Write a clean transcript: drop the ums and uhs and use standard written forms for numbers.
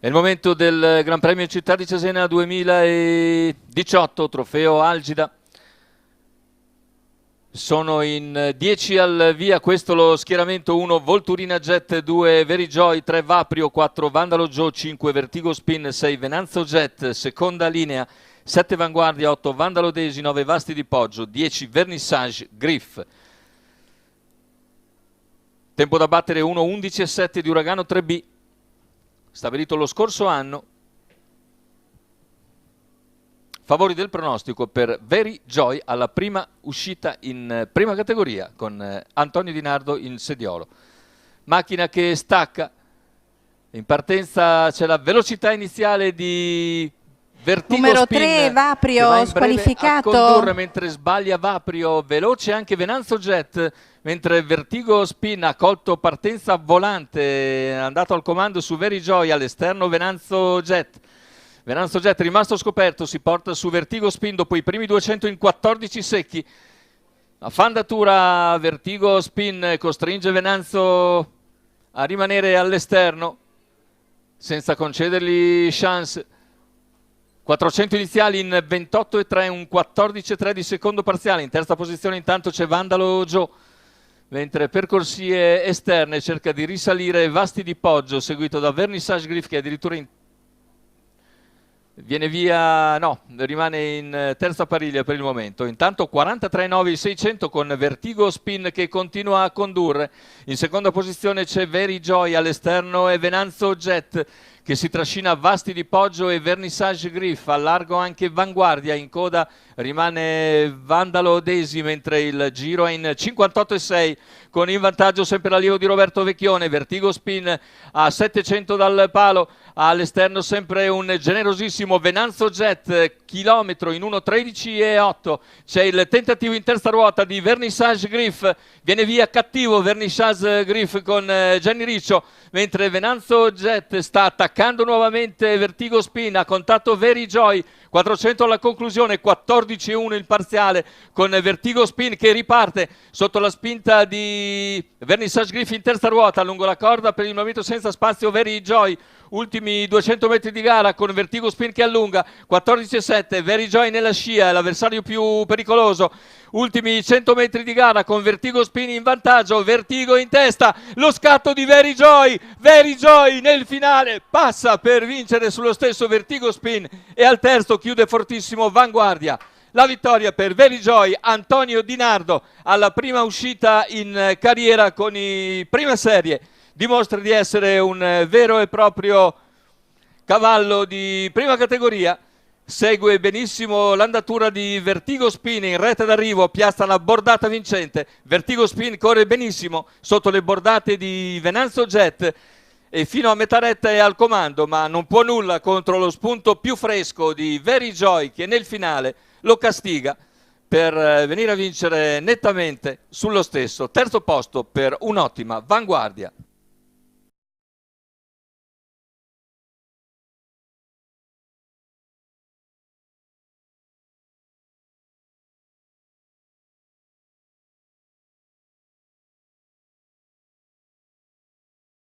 È il momento del Gran Premio Città di Cesena 2018, trofeo Algida. Sono in 10 al via, questo lo schieramento: 1 Volturina Jet, 2 Verijoy, 3 Vaprio, 4 Vandalo Joe, 5 Vertigo Spin, 6 Venanzo Jet, seconda linea, 7 Vanguardia, 8 Vandalo Desi, 9 Vasti di Poggio, 10 Vernissage Griff. Tempo da battere 1:11,7 di Uragano 3B, stabilito lo scorso anno. Favori del pronostico per Verijoy alla prima uscita in prima categoria con Antonio Di Nardo in sediolo. Macchina che stacca, in partenza c'è la velocità iniziale di Vertigo numero Spin, 3 Vaprio a squalificato, condurre, mentre sbaglia Vaprio. Veloce anche Venanzo Jet, mentre Vertigo Spin ha colto partenza volante, è andato al comando su Verijoy, all'esterno Venanzo Jet. Venanzo Jet rimasto scoperto, si porta su Vertigo Spin dopo i primi 200 in 14 secchi. A fandatura Vertigo Spin costringe Venanzo a rimanere all'esterno senza concedergli chance. 400 iniziali in 28,3, un 14,3 di secondo parziale. In terza posizione intanto c'è Vandalo Joe, mentre per corsie esterne cerca di risalire Vasti di Poggio, seguito da Vernissage Griff, che addirittura viene via, no, rimane in terza pariglia per il momento. Intanto 43,9 il 600 con Vertigo Spin che continua a condurre. In seconda posizione c'è Verijoy, all'esterno è Venanzo Jet che si trascina Vasti di Poggio e Vernissage Griff. A largo anche Vanguardia, in coda rimane Vandalo Desi, mentre il giro è in 58,6 con in vantaggio sempre l'allievo di Roberto Vecchione. Vertigo Spin a 700 dal palo, all'esterno sempre un generosissimo Venanzo Jet, chilometro in 1:13,8. C'è il tentativo in terza ruota di Vernissage Griff, viene via cattivo Vernissage Griff con Gianni Riccio, mentre Venanzo Jet sta attaccando nuovamente Vertigo Spin. Ha contatto Verijoy, 400 alla conclusione, 14,1 il parziale con Vertigo Spin che riparte sotto la spinta di Vernissage Griff in terza ruota, lungo la corda per il momento senza spazio Verijoy. Ultimi 200 metri di gara con Vertigo Spin che allunga, 14,7, Verijoy nella scia, l'avversario più pericoloso. Ultimi 100 metri di gara con Vertigo Spin in vantaggio, Vertigo in testa, lo scatto di Verijoy, Verijoy nel finale passa per vincere sullo stesso Vertigo Spin e al terzo chiude fortissimo Vanguardia. La vittoria per Verijoy, Antonio Di Nardo alla prima uscita in carriera con i prima serie. Dimostra di essere un vero e proprio cavallo di prima categoria. Segue benissimo l'andatura di Vertigo Spin in retta d'arrivo, piazza la bordata vincente. Vertigo Spin corre benissimo sotto le bordate di Venanzo Jet e fino a metà retta è al comando, ma non può nulla contro lo spunto più fresco di Verijoy che nel finale lo castiga per venire a vincere nettamente sullo stesso terzo posto per un'ottima Vanguardia.